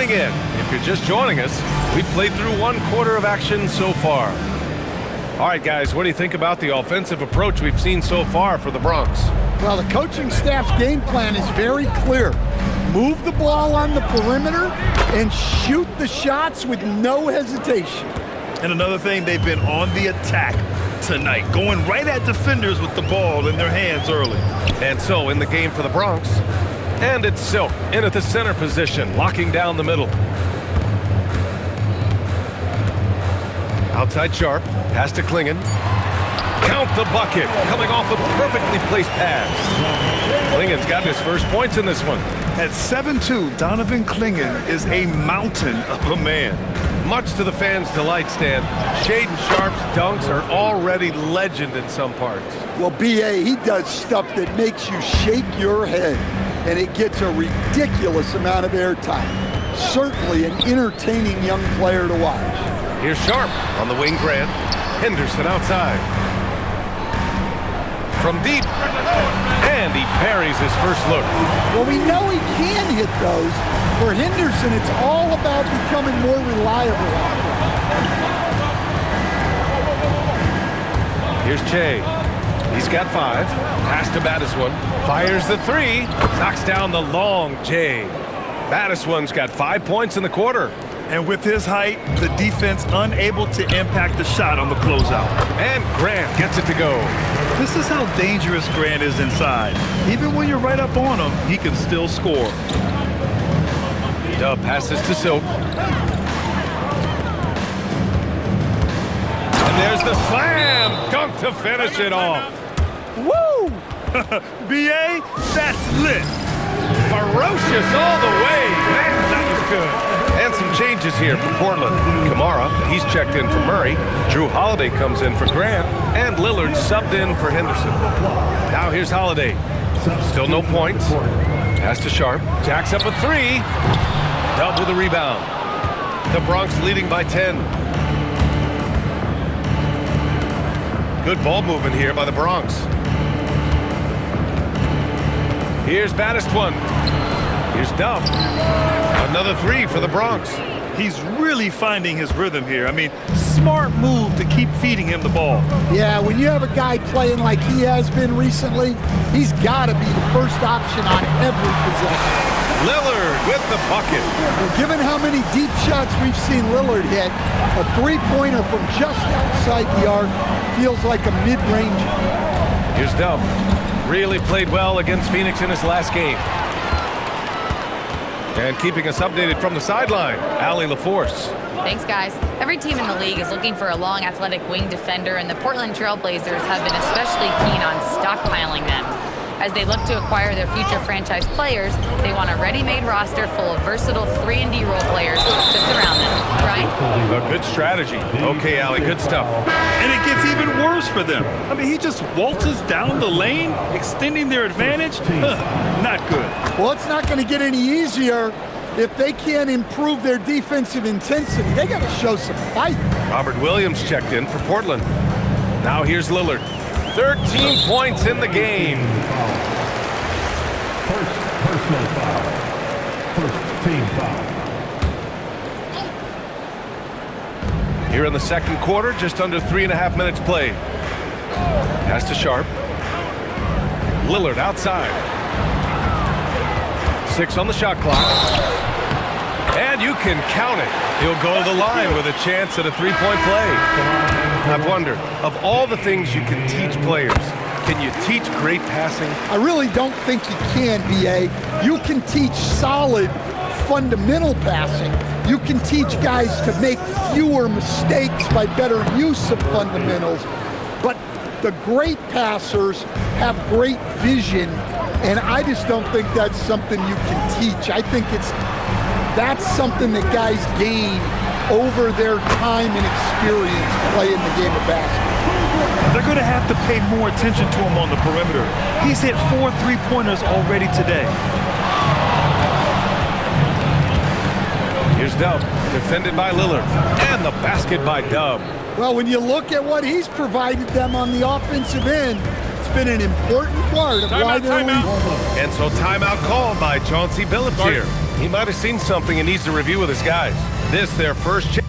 tuning in. If you're just joining us, we've played through 1/4 of action so far. All right, guys, what do you think about the offensive approach we've seen so far for the Bronx? Well, the coaching staff's game plan is very clear. Move the ball on the perimeter and shoot the shots with no hesitation. And another thing, they've been on the attack tonight, going right at defenders with the ball in their hands early. And so in the game for the Bronx, and it's Silk in at the center position, locking down the middle. Outside Sharp, pass to Klingen. Count the bucket, coming off a perfectly placed pass. Klingen's got his first points in this one. At 7'2", Donovan Klingen is a mountain of a man. Much to the fans' delight, Stan, Shaden Sharp's dunks are already legend in some parts. Well, B.A., he does stuff that makes you shake your head, and it gets a ridiculous amount of airtime. Certainly an entertaining young player to watch. Here's Sharp on the wing, Grant. Henderson outside. From deep, and he parries his first look. Well, we know he can hit those. For Henderson, it's all about becoming more reliable out there. Here's Che. He's got 5. Pass to Battiswan. Fires the 3. Knocks down the long J. Battiswan's got 5 points in the quarter. And with his height, the defense unable to impact the shot on the closeout. And Grant gets it to go. This is how dangerous Grant is inside. Even when you're right up on him, he can still score. Dub passes to Silk. And there's the slam dunk to finish it off. Woo! B.A., that's lit. Ferocious all the way. Man, that was good. And some changes here for Portland. Kamara, he's checked in for Murray. Drew Holiday comes in for Grant. And Lillard subbed in for Henderson. Now here's Holiday. Still no points. Pass to Sharp. Jacks up a 3. Dub with a rebound. The Bronx leading by 10. Good ball movement here by the Bronx. Here's Battiswan. Here's Dub. Another 3 for the Bronx. He's really finding his rhythm here. I mean, smart move to keep feeding him the ball. Yeah, when you have a guy playing like he has been recently, he's got to be the first option on every possession. Lillard with the bucket. Well, given how many deep shots we've seen Lillard hit, a three-pointer from just outside the arc feels like a mid-range. Here's Dub. Really played well against Phoenix in his last game. And keeping us updated from the sideline, Allie LaForce. Thanks, guys. Every team in the league is looking for a long, athletic wing defender, and the Portland Trailblazers have been especially keen on stockpiling them. As they look to acquire their future franchise players, they want a ready-made roster full of versatile 3-and-D role players to surround them. Right? A good strategy. Okay, Allie, good stuff. And it gets even worse for them. I mean, he just waltzes down the lane, extending their advantage. Not good. Well, it's not going to get any easier if they can't improve their defensive intensity. They got to show some fight. Robert Williams checked in for Portland. Now here's Lillard. 13 points in the game. First personal foul. First team foul. Here in the second quarter, just under 3.5 minutes played. Pass to Sharp. Lillard outside. 6 on the shot clock. And you can count it. He'll go to the line with a chance at a 3-point play. I wonder, of all the things you can teach players, can you teach great passing? I really don't think you can, B.A. You can teach solid, fundamental passing. You can teach guys to make fewer mistakes by better use of fundamentals. But the great passers have great vision, and I just don't think that's something you can teach. I think that's something that guys gain over their time and experience playing the game of basketball. They're going to have to pay more attention to him on the perimeter. He's hit 4 3-pointers already today. Here's Dub, defended by Lillard, and the basket by Dub. Well, when you look at what he's provided them on the offensive end, it's been an important part of why they're leading. And so timeout called by Chauncey Billups here. He might have seen something and needs to review with his guys. This their first chance.